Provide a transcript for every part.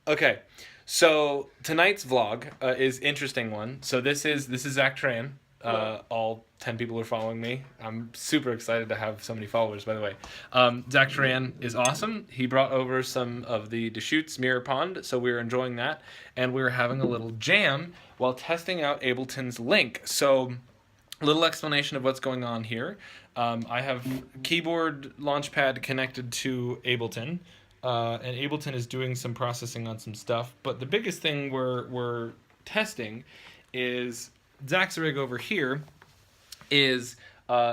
Okay, so tonight's vlog is interesting one. So this is Zach Teran. All 10 people are following me. I'm super excited to have so many followers, by the way. Zach Teran is awesome. He brought over some of the Deschutes Mirror Pond, so we were enjoying that, and we were having a little jam while testing out Ableton's Link. So, a little explanation of what's going on here. I have keyboard launchpad connected to Ableton, and Ableton is doing some processing on some stuff. But the biggest thing we're testing is Zach's rig over here is,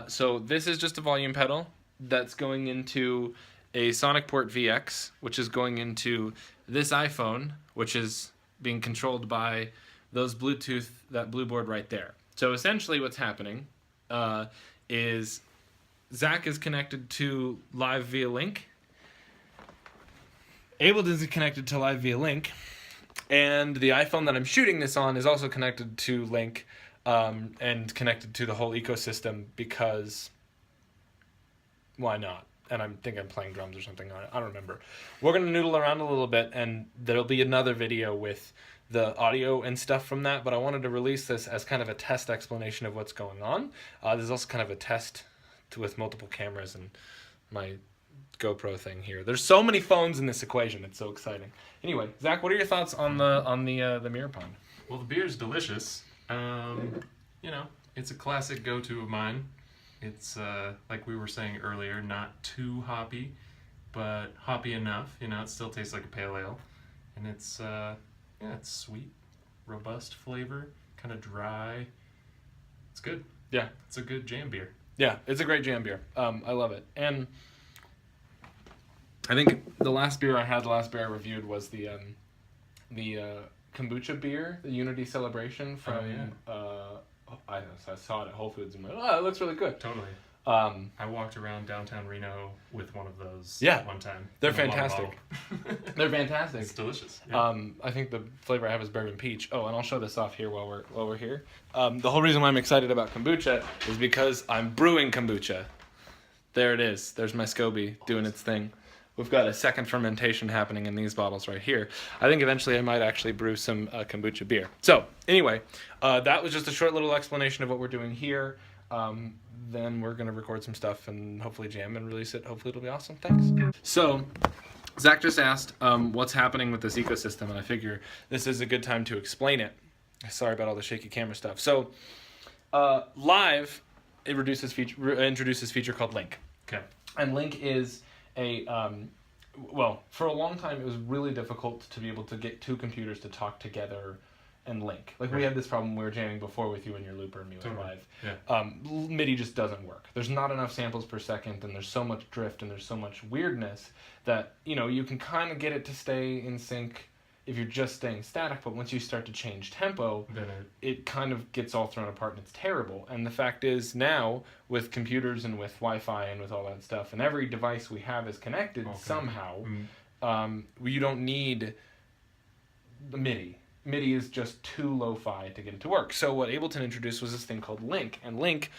so this is just a volume pedal that's going into a Sonic Port VX, which is going into this iPhone, which is being controlled by those Bluetooth, that blue board right there. So essentially what's happening is Zach is connected to live via link. Ableton is connected to live via link. And the iPhone that I'm shooting this on is also connected to link and connected to the whole ecosystem because why not? And I think I'm playing drums or something on it. I don't remember. We're going to noodle around a little bit, and there'll be another video with the audio and stuff from that, but I wanted to release this as kind of a test explanation of what's going on. There's also kind of a test with multiple cameras and my GoPro thing here. There's so many phones in this equation. It's so exciting. Anyway, Zach, what are your thoughts on the mirror pond? Well, the beer is delicious. You know, it's a classic go-to of mine. It's, like we were saying earlier, not too hoppy, but hoppy enough. You know, it still tastes like a pale ale. And it's, yeah, it's sweet, robust flavor, kind of dry. It's good. Yeah. It's a good jam beer. Yeah, it's a great jam beer. I love it. And I think the last beer I reviewed was the kombucha beer, the Unity Celebration from, I saw it at Whole Foods and went, oh, it looks really good. Totally. I walked around downtown Reno with one of those one time. They're fantastic. They're fantastic. It's delicious. Yeah. I think the flavor I have is bourbon peach. Oh, and I'll show this off here while we're here. The whole reason why I'm excited about kombucha is because I'm brewing kombucha. There it is. There's my SCOBY doing its thing. We've got a second fermentation happening in these bottles right here. I think eventually I might actually brew some kombucha beer. So anyway, that was just a short little explanation of what we're doing here. Then we're going to record some stuff and hopefully jam and release it. Hopefully it'll be awesome. Thanks. So Zach just asked what's happening with this ecosystem, and I figure this is a good time to explain it. Sorry about all the shaky camera stuff. So live, it introduces a feature called Link. Okay. And Link is a, well, for a long time it was really difficult to be able to get two computers to talk together and link. Like we had this problem when we were jamming before with you and your looper and me with live. Yeah. MIDI just doesn't work. There's not enough samples per second, and there's so much drift and there's so much weirdness that, you know, you can kind of get it to stay in sync if you're just staying static, but once you start to change tempo, then it kind of gets all thrown apart and it's terrible. And the fact is now, with computers and with Wi-Fi and with all that stuff, and every device we have is connected somehow, you don't need the MIDI. MIDI is just too lo-fi to get it to work. So what Ableton introduced was this thing called Link. And Link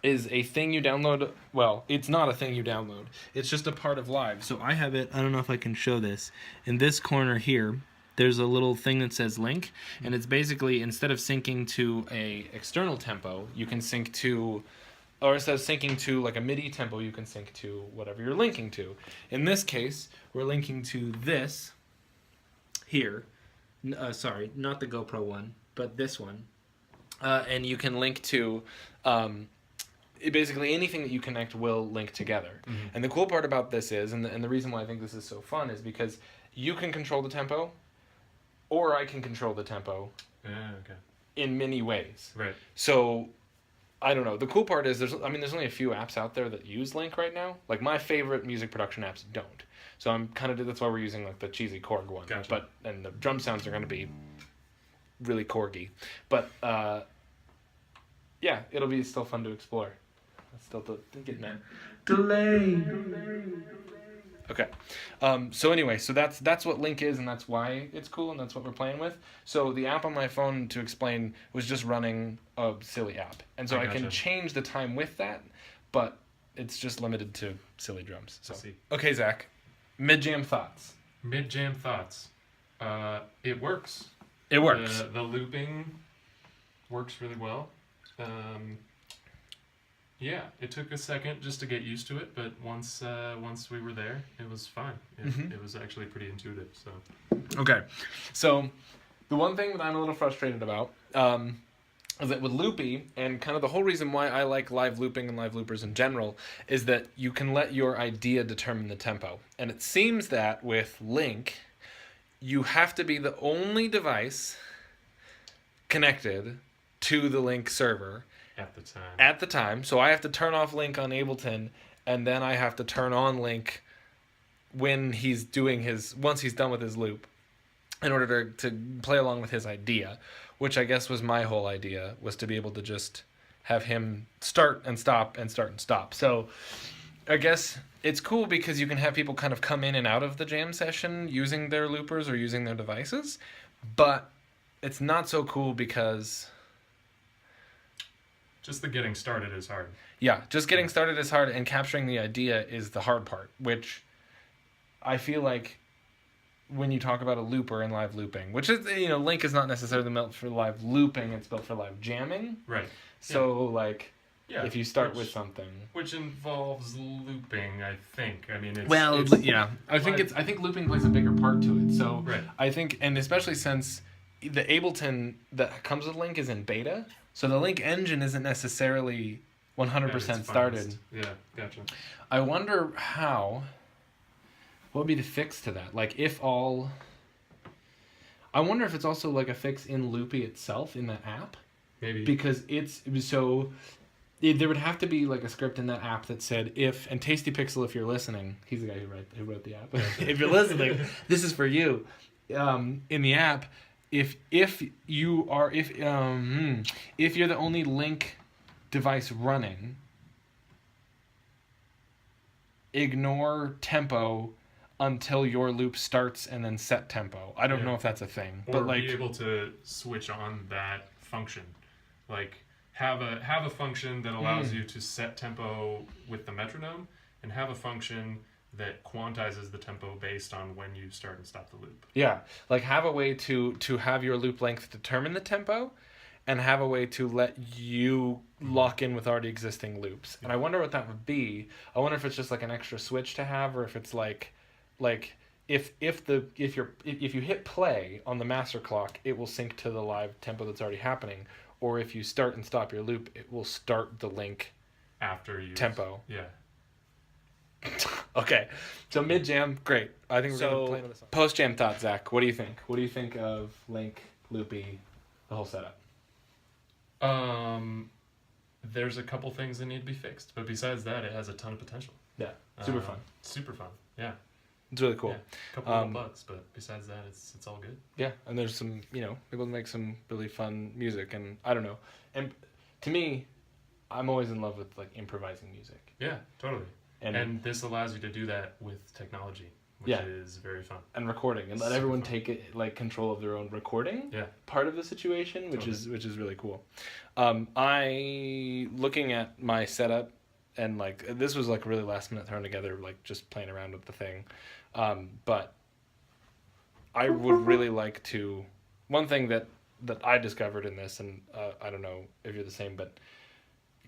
is a thing you download. Well, it's not a thing you download. It's just a part of Live. So I have it, I don't know if I can show this. In this corner here, there's a little thing that says Link. And it's basically, instead of syncing to a external tempo, you can sync to, or instead of syncing to like a MIDI tempo, you can sync to whatever you're linking to. In this case, we're linking to this here. Sorry, not the GoPro one, but this one. And you can link to, basically anything that you connect will link together. And the cool part about this is, and the reason why I think this is so fun is because you can control the tempo, or I can control the tempo in many ways. Right. So, I don't know. The cool part is, there's only a few apps out there that use Link right now. Like, my favorite music production apps don't. So I'm kind of, that's why we're using like the cheesy Korg one. Gotcha. And the drum sounds are going to be really Korgy. But yeah, it'll be still fun to explore. Still getting that delay. Okay. So anyway, so that's what Link is, and that's why it's cool, and that's what we're playing with. So the app on my phone, to explain, was just running a silly app, and so I can change the time with that, but it's just limited to silly drums. So I see. Okay, Zach. Mid-jam thoughts. Mid-jam thoughts. It works. It works. The looping works really well. Yeah, it took a second just to get used to it, but once we were there, it was fine. It was actually pretty intuitive. So. Okay, so the one thing that I'm a little frustrated about is that with Loopy, and kind of the whole reason why I like live looping and live loopers in general, is that you can let your idea determine the tempo. And it seems that with Link, you have to be the only device connected to the Link server at the time. So I have to turn off Link on Ableton, and then I have to turn on Link when he's doing once he's done with his loop, in order to play along with his idea, which I guess was my whole idea, was to be able to just have him start and stop and start and stop. So I guess it's cool because you can have people kind of come in and out of the jam session using their loopers or using their devices, but it's not so cool because... Just the getting started is hard. Yeah, just getting started is hard, and capturing the idea is the hard part, which I feel like when you talk about a looper and live looping, which is, Link is not necessarily built for live looping, it's built for live jamming. Right. So, if you start with something... Which involves looping, I think. I mean, I think looping plays a bigger part to it. So, right. I think, and especially since the Ableton that comes with Link is in beta, so the Link engine isn't necessarily 100% started. Yeah, gotcha. I wonder what would be the fix to that? I wonder if it's also a fix in Loopy itself, in the app. Maybe. Because there would have to be a script in that app that said and ATastyPixel, if you're listening, he's the guy who wrote the app. If you're listening, this is for you. In the app, if you're the only Link device running, ignore tempo until your loop starts and then set tempo. I don't know if that's a thing, or be able to switch on that function, have a function that allows you to set tempo with the metronome, and have a function that quantizes the tempo based on when you start and stop the loop. Yeah, have a way to have your loop length determine the tempo, and have a way to let you lock in with already existing loops. And I wonder what that would be. I wonder if it's just an extra switch to have, or if it's if you hit play on the master clock, it will sync to the live tempo that's already happening, or if you start and stop your loop, it will start the Link after you tempo. Yeah. Okay, so mid jam, great. I think we're gonna play with this. Post jam thoughts, Zach. What do you think? What do you think of Link, Loopy, the whole setup? There's a couple things that need to be fixed, but besides that, it has a ton of potential. Yeah, super fun. Super fun. Yeah. It's really cool. Yeah, a couple of bugs, but besides that, it's all good. Yeah, and there's some, able to make some really fun music, and I don't know. And to me, I'm always in love with improvising music. Yeah, totally. And this allows you to do that with technology, which is very fun. And recording, and let everyone take it control of their own recording. Yeah. Part of the situation, which is really cool. Looking at my setup, and this was really last minute thrown together, just playing around with the thing. But I would really like to, one thing that I discovered in this, and I don't know if you're the same, but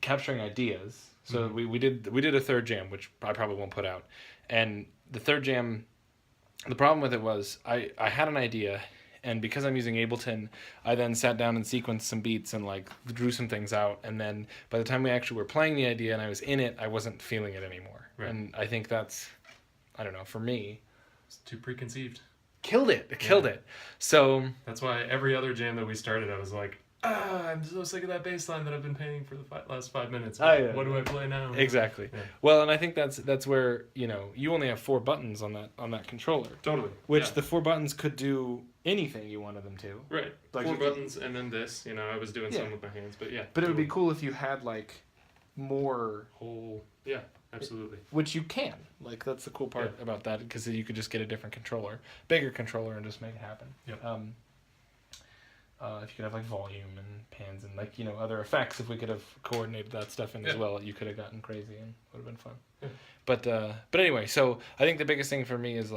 capturing ideas. So we did a third jam, which I probably won't put out. And the third jam, the problem with it was I had an idea, and because I'm using Ableton, I then sat down and sequenced some beats and drew some things out. And then by the time we actually were playing the idea and I was in it, I wasn't feeling it anymore. Right. And I think that's, I don't know, for me, it's too preconceived. Killed it. So that's why every other jam that we started, I was like, I'm so sick of that bass line that I've been painting for the last 5 minutes. What do I play now? Exactly. Yeah. Well, and I think that's where, you only have 4 buttons on that controller. Totally. Which the 4 buttons could do anything you wanted them to. Right. 4 buttons and then this, I was doing some with my hands, but yeah. But it would be cool if you had more whole. Yeah, absolutely. Which you can. That's the cool part about that, because you could just get a different controller, bigger controller, and just make it happen. Yep. If you could have volume and pans and other effects, if we could have coordinated that stuff in as well, you could have gotten crazy and would have been fun. Yeah. But anyway, so I think the biggest thing for me is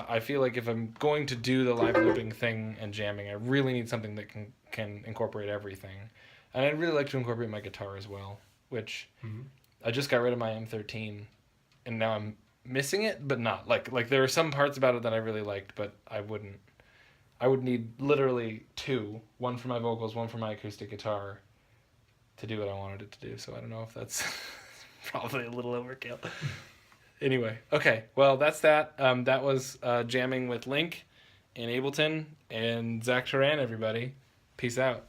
I feel like if I'm going to do the live looping thing and jamming, I really need something that can incorporate everything. And I'd really like to incorporate my guitar as well, which I just got rid of my M13, and now I'm missing it, but not. Like there are some parts about it that I really liked, but I would need literally two, one for my vocals, one for my acoustic guitar, to do what I wanted it to do. So I don't know if that's probably a little overkill. Anyway, okay, well, that's that. That was jamming with Link in Ableton and Zach Teran, everybody. Peace out.